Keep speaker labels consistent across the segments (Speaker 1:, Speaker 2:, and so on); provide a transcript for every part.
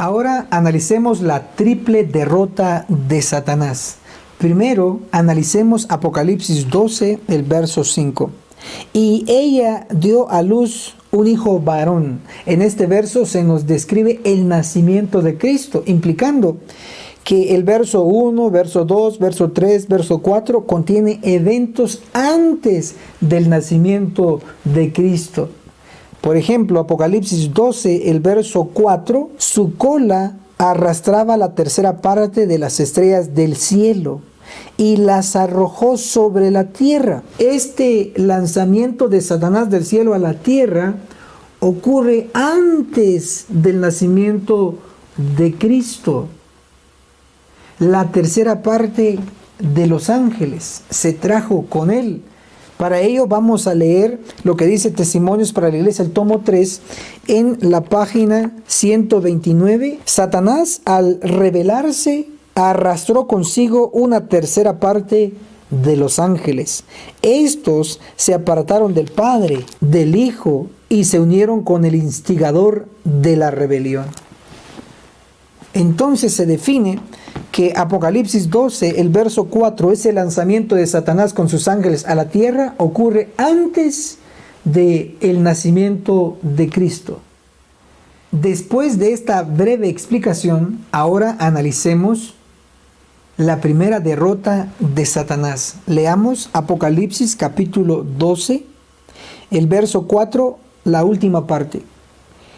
Speaker 1: Ahora analicemos la triple derrota de Satanás. Primero, analicemos Apocalipsis 12, el verso 5. Y ella dio a luz un hijo varón. En este verso se nos describe el nacimiento de Cristo, implicando que el verso 1, verso 2, verso 3, verso 4 contiene eventos antes del nacimiento de Cristo. Por ejemplo, Apocalipsis 12, el verso 4, su cola arrastraba la tercera parte de las estrellas del cielo y las arrojó sobre la tierra. Este lanzamiento de Satanás del cielo a la tierra ocurre antes del nacimiento de Cristo. La tercera parte de los ángeles se trajo con él. Para ello vamos a leer lo que dice Testimonios para la Iglesia, el tomo 3, en la página 129. Satanás, al rebelarse, arrastró consigo una tercera parte de los ángeles. Estos se apartaron del Padre, del Hijo, y se unieron con el instigador de la rebelión. Entonces se define que Apocalipsis 12, el verso 4, ese lanzamiento de Satanás con sus ángeles a la tierra, ocurre antes del nacimiento de Cristo. Después de esta breve explicación, ahora analicemos la primera derrota de Satanás. Leamos Apocalipsis capítulo 12, el verso 4, la última parte.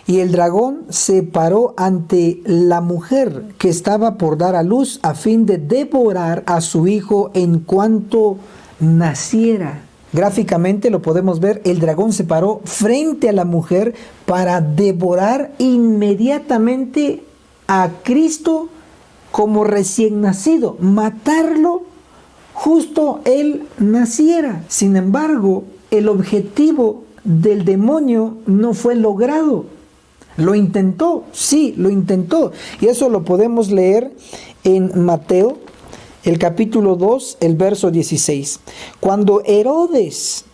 Speaker 1: Y el dragón se paró ante la mujer que estaba por dar a luz a fin de devorar a su hijo en cuanto naciera. Gráficamente lo podemos ver, el dragón se paró frente a la mujer para devorar inmediatamente a Cristo como recién nacido, matarlo justo él naciera. Sin embargo, el objetivo del demonio no fue logrado. Lo intentó, sí, lo intentó. Y eso lo podemos leer en Mateo, el capítulo 2, el verso 16. Cuando Herodes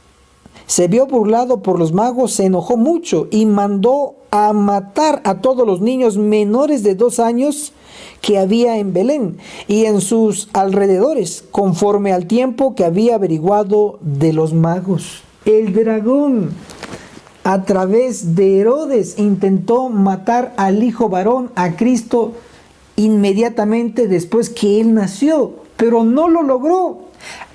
Speaker 1: se vio burlado por los magos, se enojó mucho y mandó a matar a todos los niños menores de 2 años que había en Belén y en sus alrededores, conforme al tiempo que había averiguado de los magos. El dragón, a través de Herodes, intentó matar al hijo varón, a Cristo, inmediatamente después que él nació, pero no lo logró.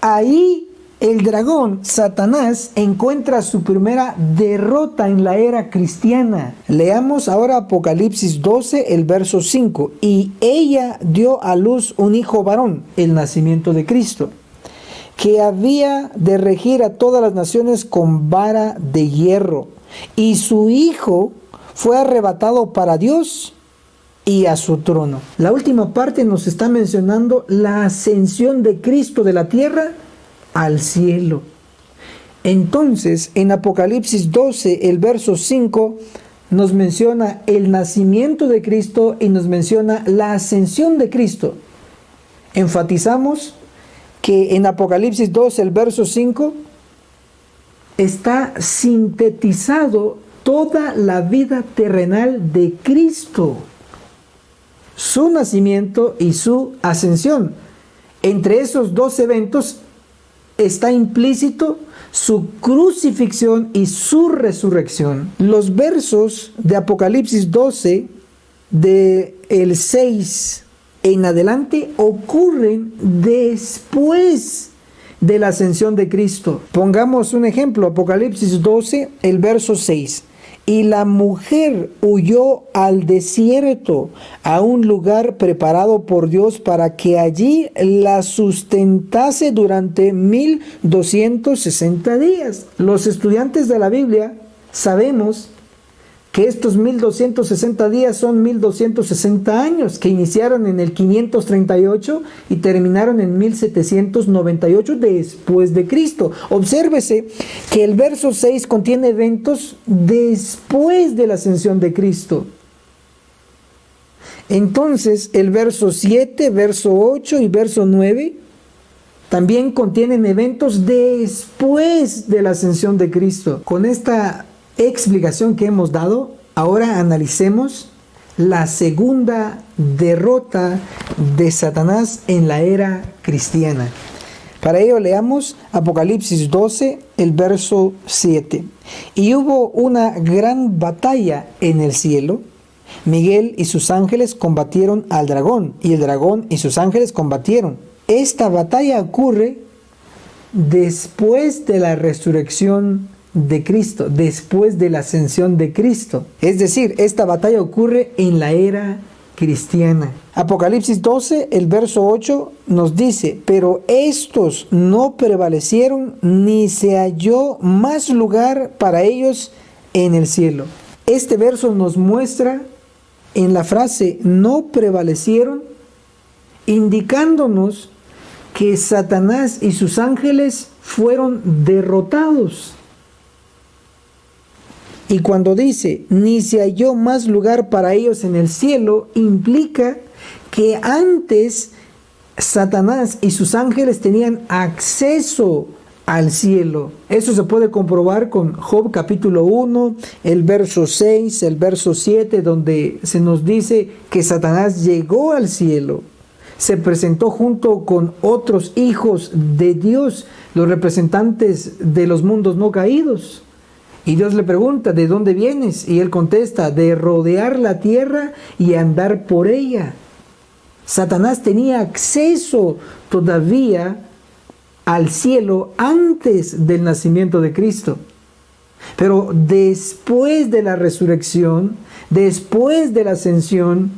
Speaker 1: Ahí el dragón, Satanás, encuentra su primera derrota en la era cristiana. Leamos ahora Apocalipsis 12, el verso 5. Y ella dio a luz un hijo varón, el nacimiento de Cristo, que había de regir a todas las naciones con vara de hierro. Y su hijo fue arrebatado para Dios y a su trono. La última parte nos está mencionando la ascensión de Cristo de la tierra al cielo. Entonces, en Apocalipsis 12, el verso 5, nos menciona el nacimiento de Cristo y nos menciona la ascensión de Cristo. Enfatizamos que en Apocalipsis 12, el verso 5, está sintetizado toda la vida terrenal de Cristo, su nacimiento y su ascensión. Entre esos dos eventos está implícito su crucifixión y su resurrección. Los versos de Apocalipsis 12, del 6 en adelante, ocurren después de la ascensión de Cristo. Pongamos un ejemplo, Apocalipsis 12, el verso 6. Y la mujer huyó al desierto, a un lugar preparado por Dios para que allí la sustentase durante 1260 días. Los estudiantes de la Biblia sabemos que estos 1260 días son 1260 años, que iniciaron en el 538 y terminaron en 1798 después de Cristo. Obsérvese que el verso 6 contiene eventos después de la ascensión de Cristo. Entonces, el verso 7, verso 8 y verso 9 también contienen eventos después de la ascensión de Cristo. Con esta explicación que hemos dado, ahora analicemos la segunda derrota de Satanás en la era cristiana. Para ello leamos Apocalipsis 12, el verso 7. Y hubo una gran batalla en el cielo. Miguel y sus ángeles combatieron al dragón, y el dragón y sus ángeles combatieron. Esta batalla ocurre después de la resurrección de Cristo, después de la ascensión de Cristo. Es decir, esta batalla ocurre en la era cristiana. Apocalipsis 12, el verso 8 nos dice: pero estos no prevalecieron, ni se halló más lugar para ellos en el cielo. Este verso nos muestra en la frase no prevalecieron, indicándonos que Satanás y sus ángeles fueron derrotados. Y cuando dice ni se halló más lugar para ellos en el cielo, implica que antes Satanás y sus ángeles tenían acceso al cielo. Eso se puede comprobar con Job capítulo 1, el verso 6, el verso 7, donde se nos dice que Satanás llegó al cielo. Se presentó junto con otros hijos de Dios, los representantes de los mundos no caídos. Y Dios le pregunta: ¿de dónde vienes? Y él contesta: de rodear la tierra y andar por ella. Satanás tenía acceso todavía al cielo antes del nacimiento de Cristo. Pero después de la resurrección, después de la ascensión,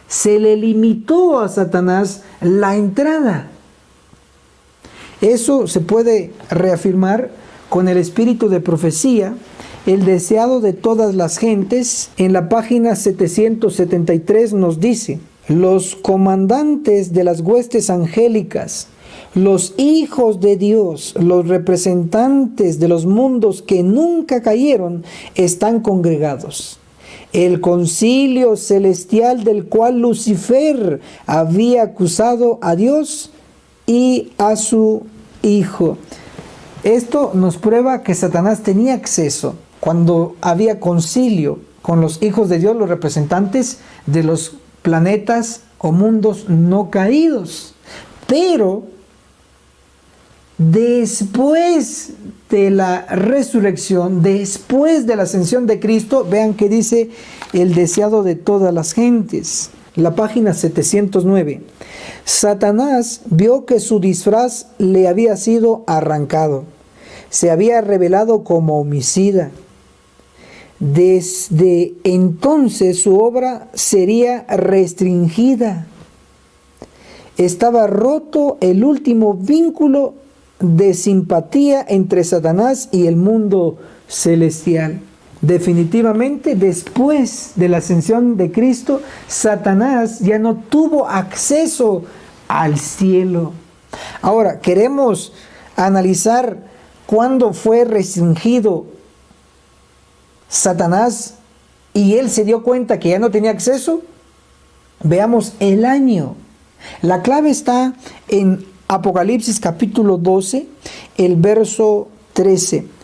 Speaker 1: se le limitó a Satanás la entrada. Eso se puede reafirmar con el espíritu de profecía, el deseado de todas las gentes. En la página 773 nos dice: los comandantes de las huestes angélicas, los hijos de Dios, los representantes de los mundos que nunca cayeron, están congregados. El concilio celestial del cual Lucifer había acusado a Dios y a su Hijo. Esto nos prueba que Satanás tenía acceso cuando había concilio con los hijos de Dios, los representantes de los planetas o mundos no caídos. Pero después de la resurrección, después de la ascensión de Cristo, vean que dice el deseado de todas las gentes. La página 709. Satanás vio que su disfraz le había sido arrancado. Se había revelado como homicida. Desde entonces su obra sería restringida. Estaba roto el último vínculo de simpatía entre Satanás y el mundo celestial. Definitivamente, después de la ascensión de Cristo, Satanás ya no tuvo acceso al cielo. Ahora, queremos analizar cuándo fue restringido Satanás y él se dio cuenta que ya no tenía acceso. Veamos el año. La clave está en Apocalipsis capítulo 12, el verso 13.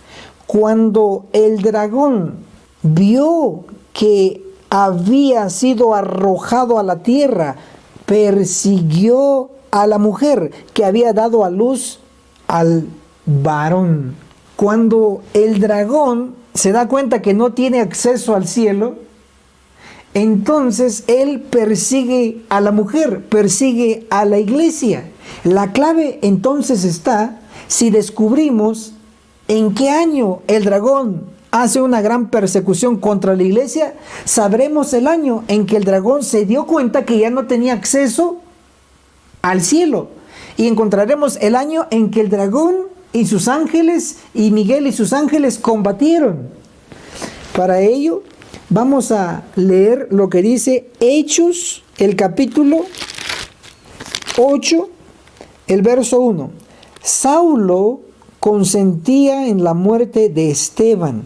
Speaker 1: Cuando el dragón vio que había sido arrojado a la tierra, persiguió a la mujer que había dado a luz al varón. Cuando el dragón se da cuenta que no tiene acceso al cielo, entonces él persigue a la mujer, persigue a la iglesia. La clave entonces está si descubrimos en qué año el dragón hace una gran persecución contra la iglesia. Sabremos el año en que el dragón se dio cuenta que ya no tenía acceso al cielo, y encontraremos el año en que el dragón y sus ángeles y Miguel y sus ángeles combatieron. Para ello vamos a leer lo que dice Hechos, el capítulo 8, el verso 1. Saulo consentía en la muerte de Esteban.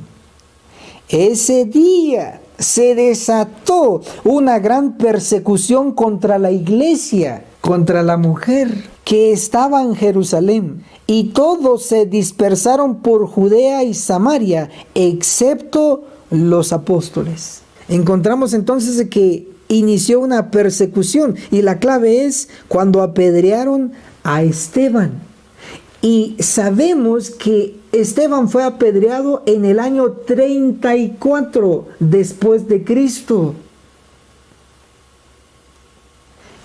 Speaker 1: Ese día se desató una gran persecución contra la iglesia, contra la mujer que estaba en Jerusalén, y todos se dispersaron por Judea y Samaria, excepto los apóstoles. Encontramos entonces que inició una persecución. Y la clave es cuando apedrearon a Esteban. Y sabemos que Esteban fue apedreado en el año 34 después de Cristo.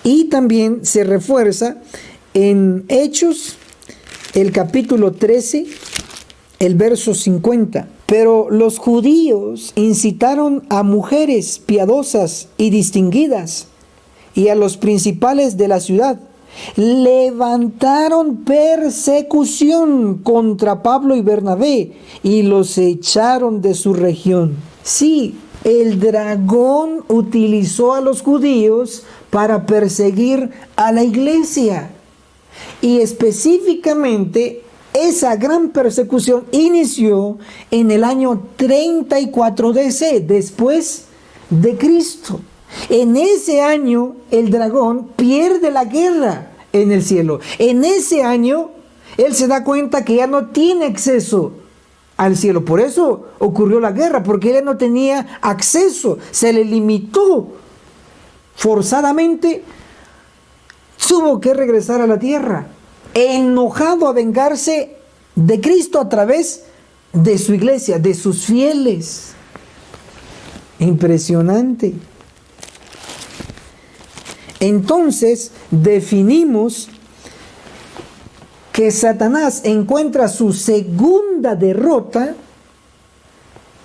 Speaker 1: Y también se refuerza en Hechos, el capítulo 13, el verso 50. Pero los judíos incitaron a mujeres piadosas y distinguidas y a los principales de la ciudad. Levantaron persecución contra Pablo y Bernabé y los echaron de su región. Sí, el dragón utilizó a los judíos para perseguir a la iglesia. Y específicamente esa gran persecución inició en el año 34 DC, después de Cristo. En ese año el dragón pierde la guerra en el cielo. En ese año él se da cuenta que ya no tiene acceso al cielo. Por eso ocurrió la guerra, porque él no tenía acceso. Se le limitó forzadamente. Tuvo que regresar a la tierra, enojado a vengarse de Cristo a través de su iglesia, de sus fieles. Impresionante. Entonces definimos que Satanás encuentra su segunda derrota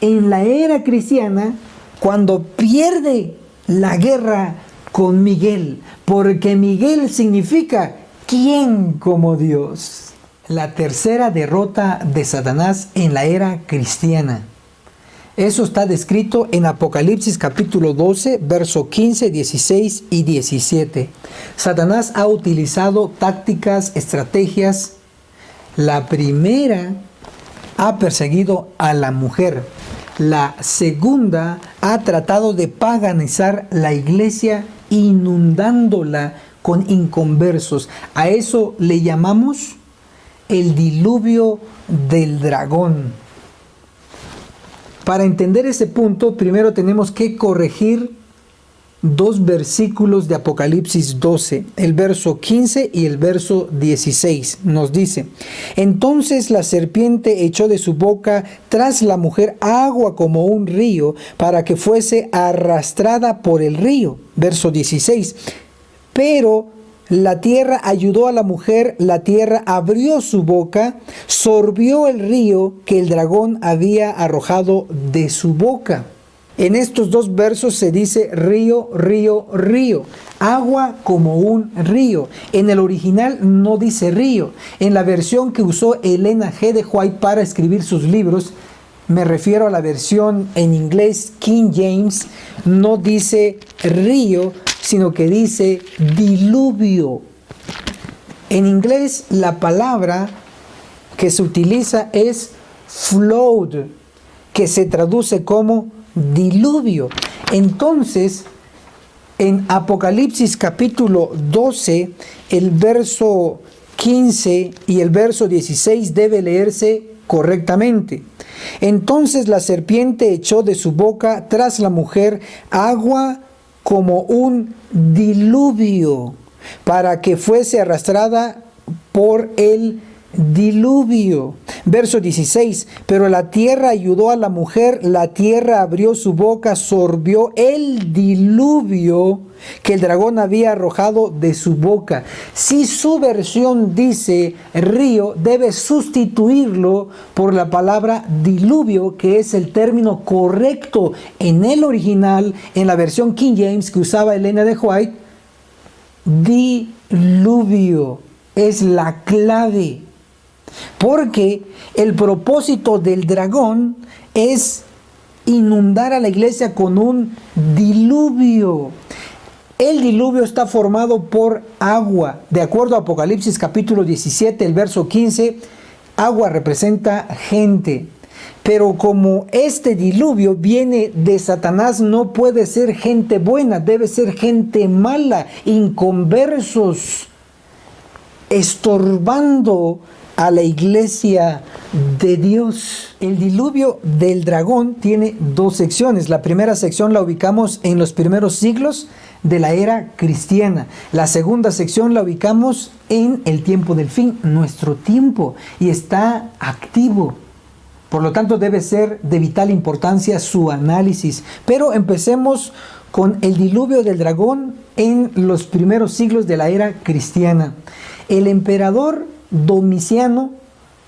Speaker 1: en la era cristiana cuando pierde la guerra con Miguel, porque Miguel significa ¿quién como Dios? La tercera derrota de Satanás en la era cristiana. Eso está descrito en Apocalipsis capítulo 12, verso 15, 16 y 17. Satanás ha utilizado tácticas, estrategias. La primera ha perseguido a la mujer. La segunda ha tratado de paganizar la iglesia, inundándola con inconversos. A eso le llamamos el diluvio del dragón. Para entender ese punto, primero tenemos que corregir dos versículos de Apocalipsis 12, el verso 15 y el verso 16. Nos dice: entonces la serpiente echó de su boca tras la mujer agua como un río, para que fuese arrastrada por el río. Verso 16. Pero la tierra ayudó a la mujer, la tierra abrió su boca, sorbió el río que el dragón había arrojado de su boca. En estos dos versos se dice río, río, río, agua como un río. En el original no dice río. En la versión que usó Elena G. de White para escribir sus libros, me refiero a la versión en inglés King James, no dice río, sino que dice diluvio. En inglés la palabra que se utiliza es flood, que se traduce como diluvio. Entonces, en Apocalipsis capítulo 12, el verso 15 y el verso 16 debe leerse correctamente. Entonces la serpiente echó de su boca tras la mujer agua como un diluvio, para que fuese arrastrada por el diluvio. Verso 16. Pero la tierra ayudó a la mujer, la tierra abrió su boca, sorbió el diluvio que el dragón había arrojado de su boca. Si su versión dice río, debe sustituirlo por la palabra diluvio, que es el término correcto en el original, en la versión King James que usaba Elena de White. Diluvio es la clave, porque el propósito del dragón es inundar a la iglesia con un diluvio. El diluvio está formado por agua. De acuerdo a Apocalipsis capítulo 17, el verso 15, agua representa gente. Pero como este diluvio viene de Satanás, no puede ser gente buena, debe ser gente mala, inconversos, estorbando a la iglesia de Dios. El diluvio del dragón tiene dos secciones. La primera sección la ubicamos en los primeros siglos de la era cristiana. La segunda sección la ubicamos en el tiempo del fin, nuestro tiempo, y está activo. Por lo tanto, debe ser de vital importancia su análisis. Pero empecemos con el diluvio del dragón en los primeros siglos de la era cristiana. El emperador Domiciano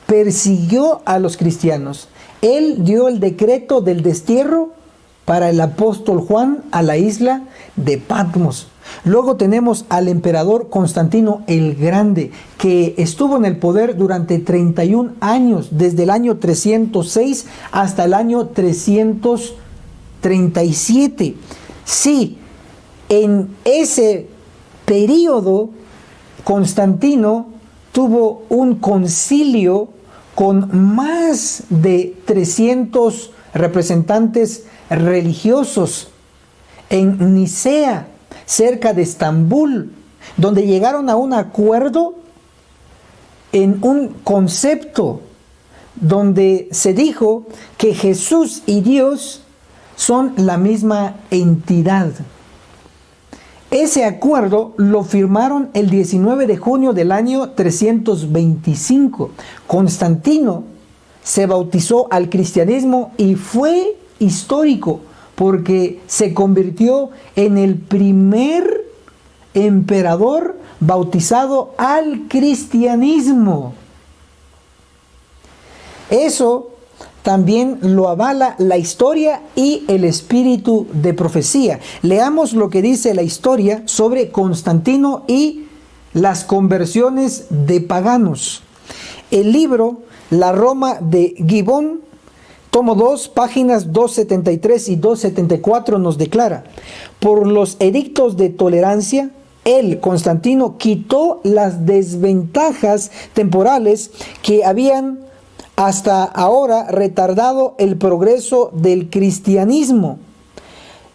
Speaker 1: persiguió a los cristianos. Él dio el decreto del destierro para el apóstol Juan a la isla de Patmos. Luego tenemos al emperador Constantino el Grande, que estuvo en el poder durante 31 años, desde el año 306 hasta el año 337. Sí, en ese periodo Constantino tuvo un concilio con más de 300 representantes religiosos en Nicea, cerca de Estambul, donde llegaron a un acuerdo en un concepto donde se dijo que Jesús y Dios son la misma entidad. Ese acuerdo lo firmaron el 19 de junio del año 325. Constantino se bautizó al cristianismo y fue histórico porque se convirtió en el primer emperador bautizado al cristianismo. Eso también lo avala la historia y el espíritu de profecía. Leamos lo que dice la historia sobre Constantino y las conversiones de paganos. El libro La Roma de Gibbon, tomo 2, páginas 273 y 274 nos declara: por los edictos de tolerancia, él, Constantino, quitó las desventajas temporales que habían hasta ahora retardado el progreso del cristianismo,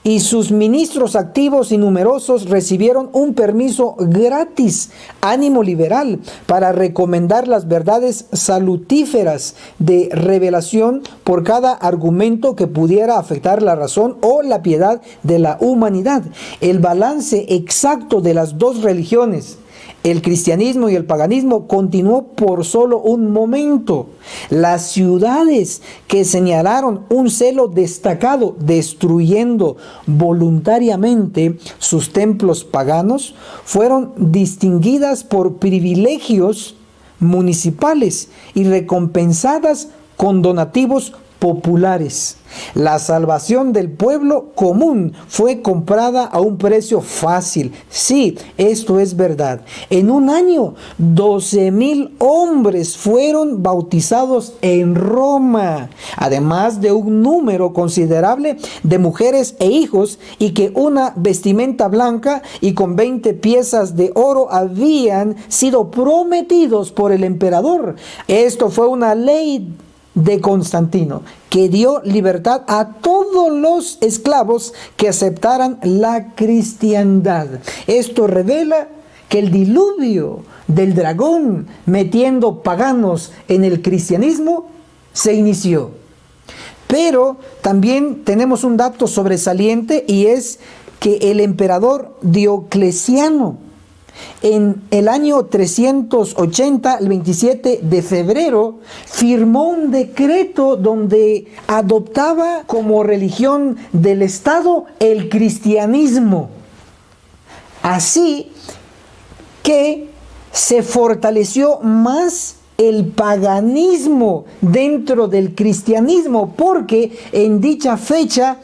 Speaker 1: y sus ministros activos y numerosos recibieron un permiso gratis, ánimo liberal, para recomendar las verdades salutíferas de revelación por cada argumento que pudiera afectar la razón o la piedad de la humanidad. El balance exacto de las dos religiones, el cristianismo y el paganismo, continuó por solo un momento. Las ciudades que señalaron un celo destacado destruyendo voluntariamente sus templos paganos fueron distinguidas por privilegios municipales y recompensadas con donativos populares. La salvación del pueblo común fue comprada a un precio fácil. Sí, esto es verdad. En un año, 12,000 hombres fueron bautizados en Roma, además de un número considerable de mujeres e hijos, y que una vestimenta blanca y con 20 piezas de oro habían sido prometidos por el emperador. Esto fue una ley de Constantino, que dio libertad a todos los esclavos que aceptaran la cristiandad. Esto revela que el diluvio del dragón metiendo paganos en el cristianismo se inició. Pero también tenemos un dato sobresaliente, y es que el emperador Diocleciano, en el año 380, el 27 de febrero, firmó un decreto donde adoptaba como religión del Estado el cristianismo. Así que se fortaleció más el paganismo dentro del cristianismo, porque en dicha fecha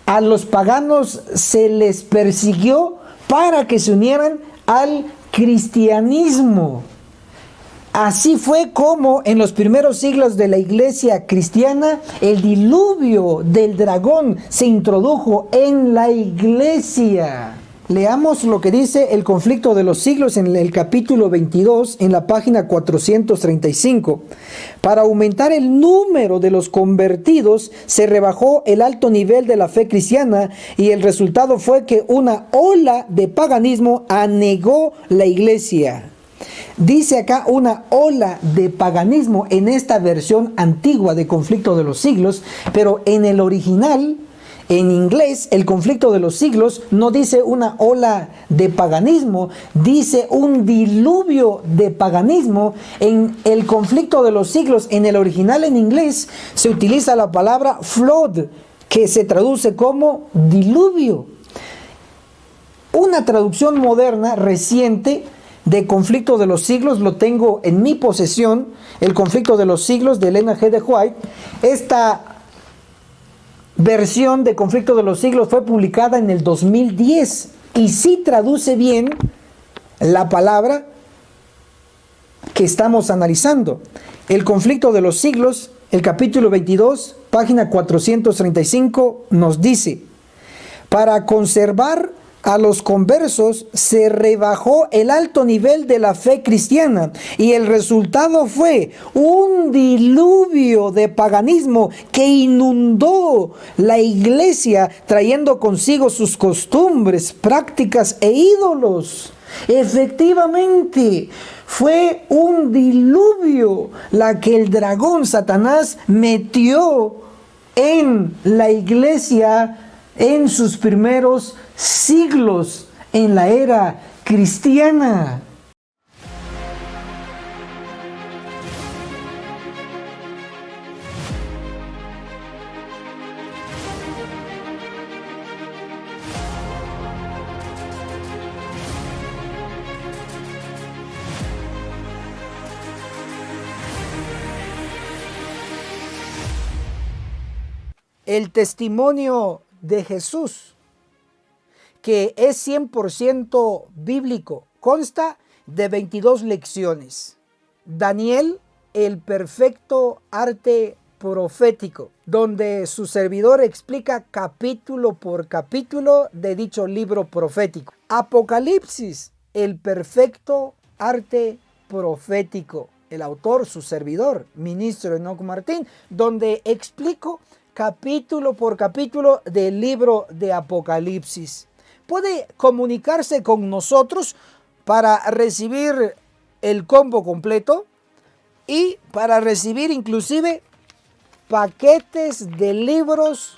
Speaker 1: a los paganos se les persiguió para que se unieran al cristianismo. Así fue como en los primeros siglos de la iglesia cristiana el diluvio del dragón se introdujo en la iglesia. Leamos lo que dice el conflicto de los siglos en el capítulo 22, en la página 435. Para aumentar el número de los convertidos, se rebajó el alto nivel de la fe cristiana, y el resultado fue que una ola de paganismo anegó la iglesia. Dice acá una ola de paganismo en esta versión antigua de Conflicto de los Siglos, pero en el original, en inglés, el Conflicto de los Siglos no dice una ola de paganismo, dice un diluvio de paganismo. En el Conflicto de los Siglos, en el original en inglés, se utiliza la palabra flood, que se traduce como diluvio. Una traducción moderna, reciente, de Conflicto de los Siglos, lo tengo en mi posesión, el Conflicto de los Siglos de Ellen G. de White. Esta versión de Conflicto de los Siglos fue publicada en el 2010 y sí traduce bien la palabra que estamos analizando. El Conflicto de los Siglos, el capítulo 22, página 435, nos dice: para conservar a los conversos se rebajó el alto nivel de la fe cristiana y el resultado fue un diluvio de paganismo que inundó la iglesia, trayendo consigo sus costumbres, prácticas e ídolos. Efectivamente, fue un diluvio la que el dragón Satanás metió en la iglesia en sus primeros siglos en la era cristiana. El testimonio de Jesús, que es 100% bíblico, consta de 22 lecciones. Daniel, el perfecto arte profético, donde su servidor explica capítulo por capítulo de dicho libro profético. Apocalipsis, el perfecto arte profético, el autor, su servidor, ministro Enoc Martín, donde explico capítulo por capítulo del libro de Apocalipsis. Puede comunicarse con nosotros para recibir el combo completo y para recibir inclusive paquetes de libros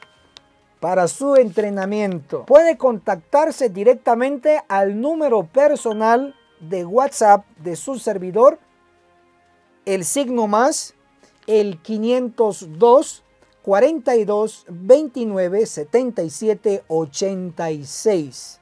Speaker 1: para su entrenamiento. Puede contactarse directamente al número personal de WhatsApp de su servidor, el signo más, el 502 42 29 77 86.